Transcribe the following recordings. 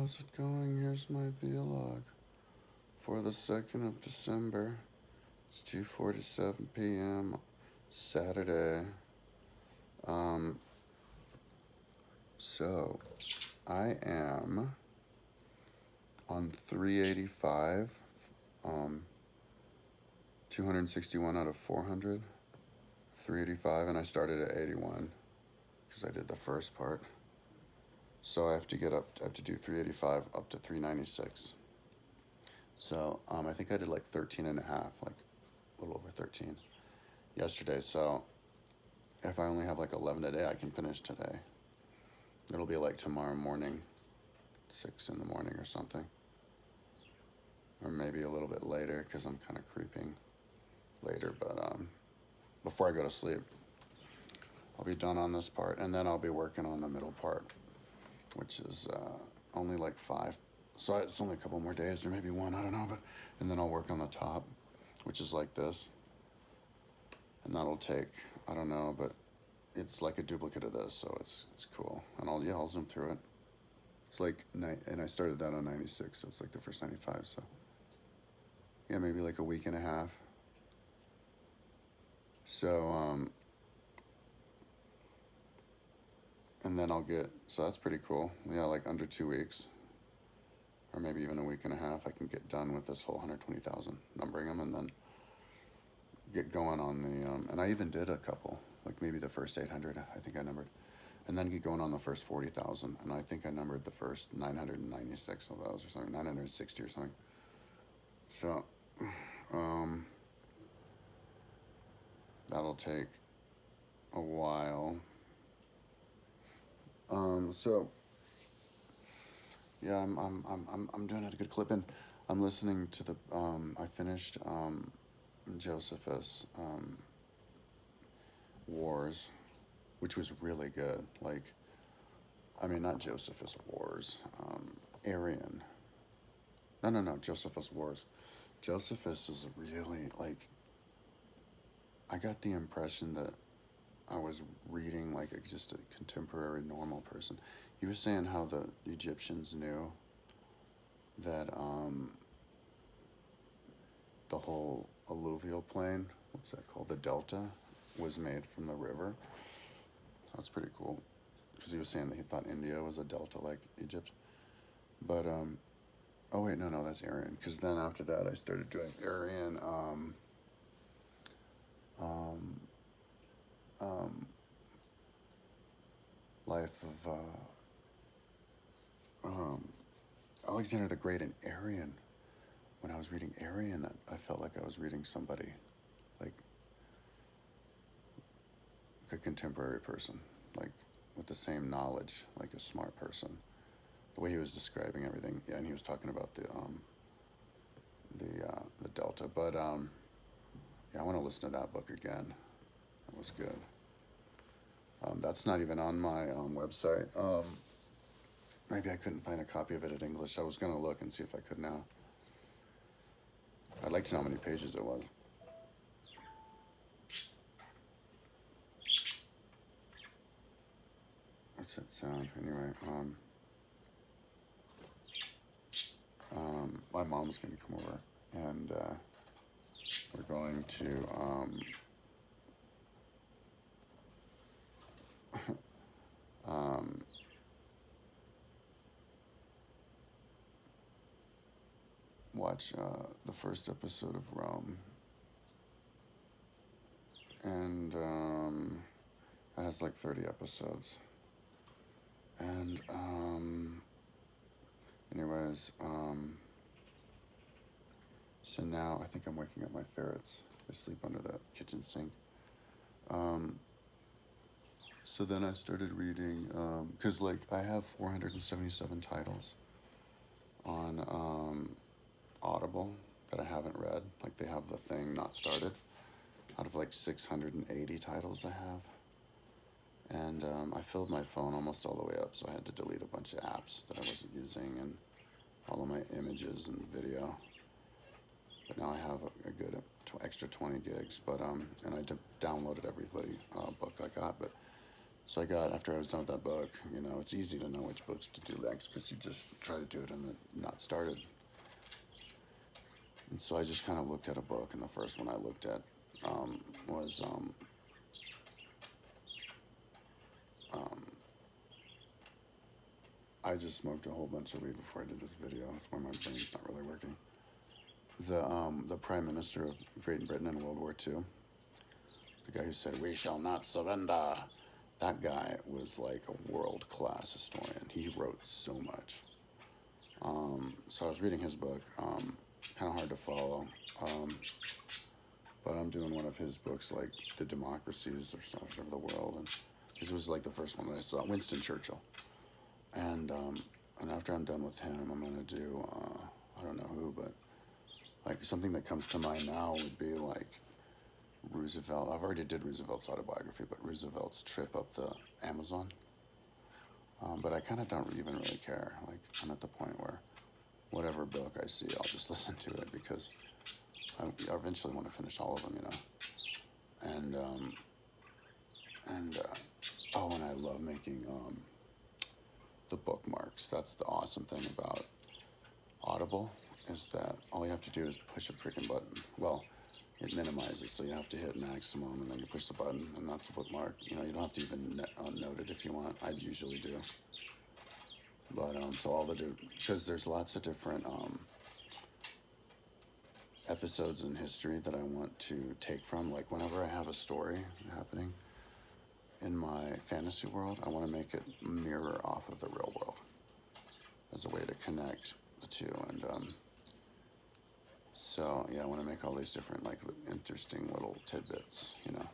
how's it going? Here's my vlog for the 2nd of December. It's 2:47 p.m. Saturday. Um, so I am on 385, 261 out of 400, 385, and I started at 81 because I did the first part. So I have to I have to do 385 up to 396. So I think I did like 13 and a half, like a little over 13 yesterday. So if I only have like 11 a day, I can finish today. It'll be like tomorrow morning, 6 in the morning or something. Or maybe a little bit later because I'm kind of creeping later. But before I go to sleep, I'll be done on this part. And then I'll be working on the middle part, which is only like 5. So it's only a couple more days or maybe 1, I don't know. And then I'll work on the top, which is like this. And that'll take, I don't know, but it's like a duplicate of this, so it's cool. And I'll zoom through it. It's like, and I started that on 96, so it's like the first 95, so. Yeah, maybe like a week and a half. So, and then so that's pretty cool. Yeah, like under 2 weeks, or maybe even a week and a half, I can get done with this whole 120,000, numbering them, and then get going on the, and I even did a couple, like maybe the first 800, I think I numbered, and then get going on the first 40,000, and I think I numbered the first 996 of those or something, 960 or something. So, that'll take a while. So yeah, I'm doing a good clip, and I'm listening to the I finished Josephus Wars, which was really good. Like, I mean, not Josephus Wars, Arian. No, Josephus Wars. Josephus is really, like, I got the impression that I was reading like just a contemporary normal person. He was saying how the Egyptians knew that the whole alluvial plain, what's that called, the delta, was made from the river. That's pretty cool, because he was saying that he thought India was a delta like Egypt. But oh wait, no, that's Aryan, because then after that I started doing Aryan life of Alexander the Great and Aryan. When I was reading Aryan, I felt like I was reading somebody, like a contemporary person, like with the same knowledge, like a smart person. The way he was describing everything, yeah, and he was talking about the delta. But yeah, I want to listen to that book again. That was good. That's not even on my website. Maybe I couldn't find a copy of it in English. I was gonna look and see if I could now. I'd like to know how many pages it was. What's that sound? Anyway, my mom's gonna come over, and we're going to watch the first episode of Rome, and it has like 30 episodes. And anyways, so now I think I'm waking up my ferrets. They sleep under the kitchen sink. So then I started reading, because like I have 477 titles on Audible that I haven't read. Like they have the thing not started out of like 680 titles I have. And I filled my phone almost all the way up, so I had to delete a bunch of apps that I wasn't using and all of my images and video. But now I have a good extra 20 gigs. But and I downloaded every book I got. But So I got, after I was done with that book, you know, it's easy to know which books to do next because you just try to do it and then not started. And so I just kind of looked at a book, and the first one I looked at was I just smoked a whole bunch of weed before I did this video. That's why my brain's not really working. The Prime Minister of Great Britain in World War II, the guy who said, "We shall not surrender." That guy was like a world-class historian. He wrote so much. So I was reading his book, kind of hard to follow, but I'm doing one of his books, like The Democracies or something of the World, and this was like the first one that I saw, Winston Churchill. And after I'm done with him, I'm gonna do, I don't know who, but like something that comes to mind now would be like Roosevelt. I've already did Roosevelt's autobiography, but Roosevelt's trip up the Amazon. But I kind of don't even really care. Like, I'm at the point where whatever book I see, I'll just listen to it because I eventually want to finish all of them, you know. Oh, and I love making the bookmarks. That's the awesome thing about Audible, is that all you have to do is push a freaking button. Well, it minimizes, so you have to hit maximum, and then you push the button, and that's the bookmark. You know, you don't have to even note it if you want. I usually do. But, so all because there's lots of different episodes in history that I want to take from. Like, whenever I have a story happening in my fantasy world, I want to make it mirror off of the real world as a way to connect the two. And, so, yeah, I want to make all these different, like, interesting little tidbits, you know,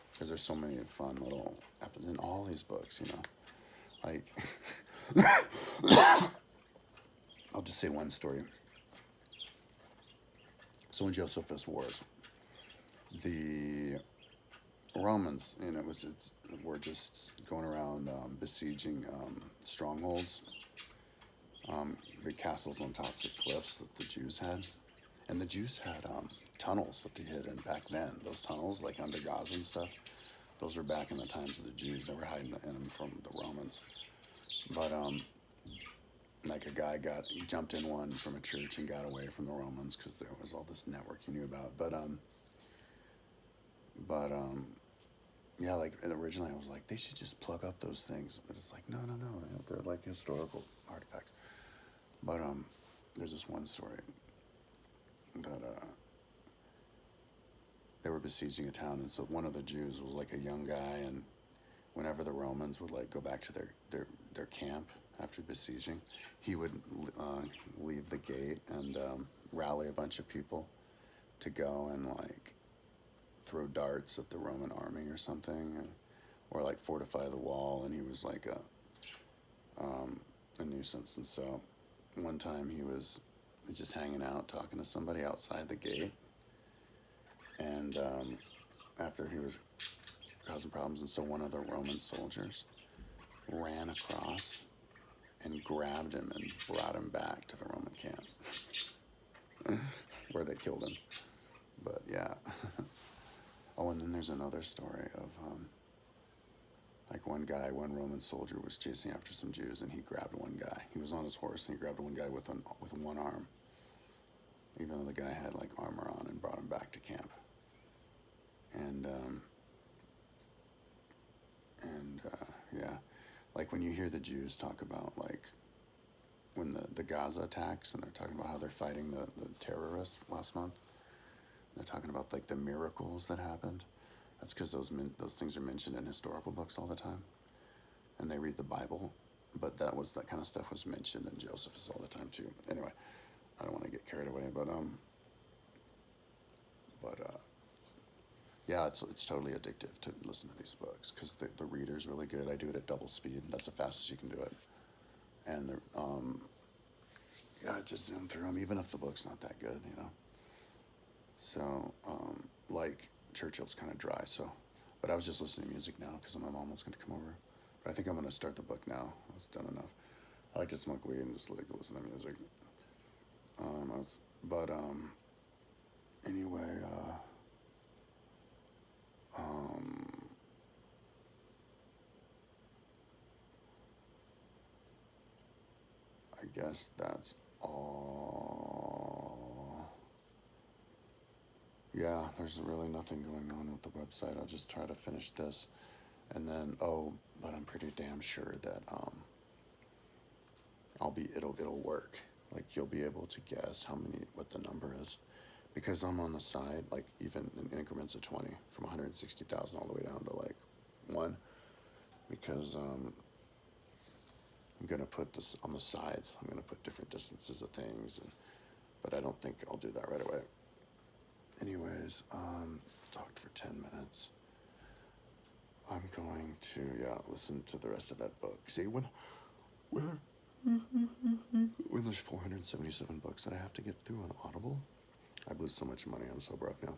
because there's so many fun little episodes in all these books, you know. Like, I'll just say one story. So in Josephus' Wars, the Romans, you know, were just going around besieging strongholds, big castles on tops of cliffs that the Jews had. And the Jews had tunnels that they hid in back then. Those tunnels, like under Gaza and stuff, those were back in the times of the Jews. They were hiding in them from the Romans. But like a guy jumped in one from a church and got away from the Romans because there was all this network he knew about. But yeah, like originally I was like, they should just plug up those things. But it's like, no, they're like historical artifacts. But there's this one story that they were besieging a town, and so one of the Jews was like a young guy, and whenever the Romans would like go back to their camp after besieging, he would leave the gate and rally a bunch of people to go and like throw darts at the Roman army or something, or like fortify the wall. And he was like a nuisance. And so one time he was just hanging out talking to somebody outside the gate, and after he was causing problems, and so one of the Roman soldiers ran across and grabbed him and brought him back to the Roman camp where they killed him. But yeah. Oh, and then there's another story of like one Roman soldier was chasing after some Jews, and he grabbed one guy. He was on his horse, and he grabbed one guy with one arm, even though the guy had like armor on, and brought him back to camp. And yeah, like when you hear the Jews talk about like when the Gaza attacks, and they're talking about how they're fighting the terrorists last month, they're talking about like the miracles that happened. That's because those things are mentioned in historical books all the time, and they read the Bible. But that kind of stuff was mentioned in Josephus all the time too. Anyway, I don't want to get carried away, but yeah, it's totally addictive to listen to these books because the reader's really good. I do it at double speed. That's the fastest you can do it. And yeah, I just zoom through them, even if the book's not that good, you know. So, like Churchill's kind of dry. So, but I was just listening to music now because my mom was going to come over. But I think I'm going to start the book now. It's done enough. I like to smoke weed and just like listen to music. Anyway, I guess that's all. Yeah, there's really nothing going on with the website. I'll just try to finish this. And then, but I'm pretty damn sure that it'll work. Like you'll be able to guess what the number is, because I'm on the side, like even in increments of 20, from 160,000 all the way down to like 1, because I'm gonna put this on the sides. I'm gonna put different distances of things, but I don't think I'll do that right away. Anyways, talked for 10 minutes. I'm going to listen to the rest of that book. See when there's 477 books that I have to get through on Audible, I blew so much money. I'm so broke now.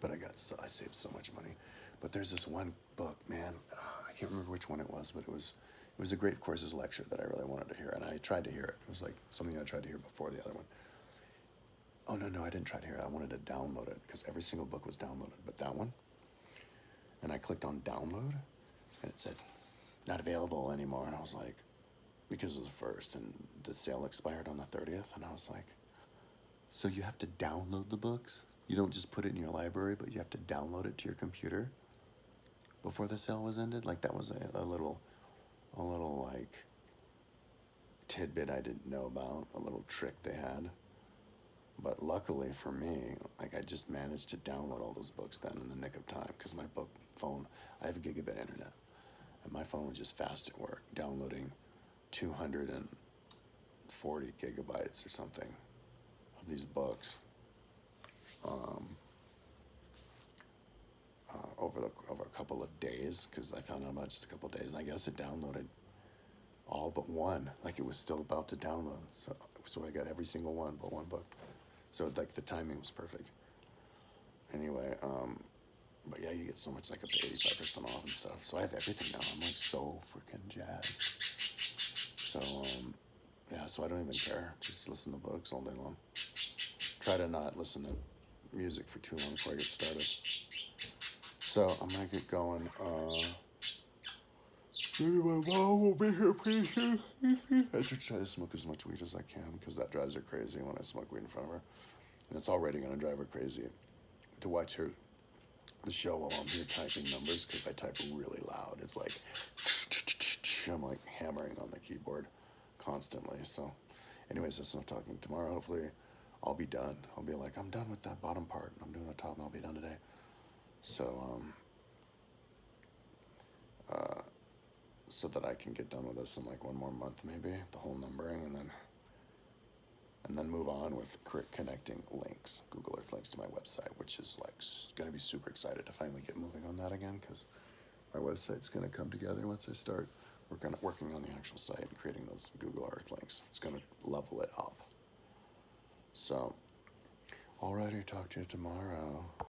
But I saved so much money. But there's this one book, man. I can't remember which one it was, but it was a Great Courses lecture that I really wanted to hear, and I tried to hear it. It was like something I tried to hear before the other one. Oh no, I didn't try to hear it. I wanted to download it because every single book was downloaded, but that one. And I clicked on download, and it said not available anymore. And I was like, because it was the first, and the sale expired on the 30th, and I was like, so you have to download the books? You don't just put it in your library, but you have to download it to your computer before the sale was ended? Like that was a little like tidbit I didn't know about, a little trick they had. But luckily for me, like I just managed to download all those books then in the nick of time, because my phone, I have a gigabit internet, and my phone was just fast at work, downloading 240 gigabytes or something of these books over a couple of days, because I found out about just a couple of days. And I guess it downloaded all but one, like it was still about to download. So I got every single one but one book. So like the timing was perfect. Anyway, but yeah, you get so much, like up to 85% off and stuff. So I have everything now. I'm like so freaking jazzed. So so I don't even care. Just listen to books all day long. Try to not listen to music for too long before I get started. So I'm gonna get going. Maybe my mom will be here pretty soon. I should try to smoke as much weed as I can, because that drives her crazy when I smoke weed in front of her. And it's already gonna drive her crazy to watch the show while I'm here typing numbers, because I type really loud. It's like I'm like hammering on the keyboard constantly. So anyways, that's enough talking. Tomorrow hopefully I'll be done. I'll be like, I'm done with that bottom part, I'm doing the top, and I'll be done today. So so that I can get done with this in like 1 more month, maybe, the whole numbering, and then move on with connecting links, Google Earth links to my website, which is like gonna be super excited to finally get moving on that again, because my website's gonna come together once I start working on the actual site and creating those Google Earth links. It's gonna level it up. So, alrighty, talk to you tomorrow.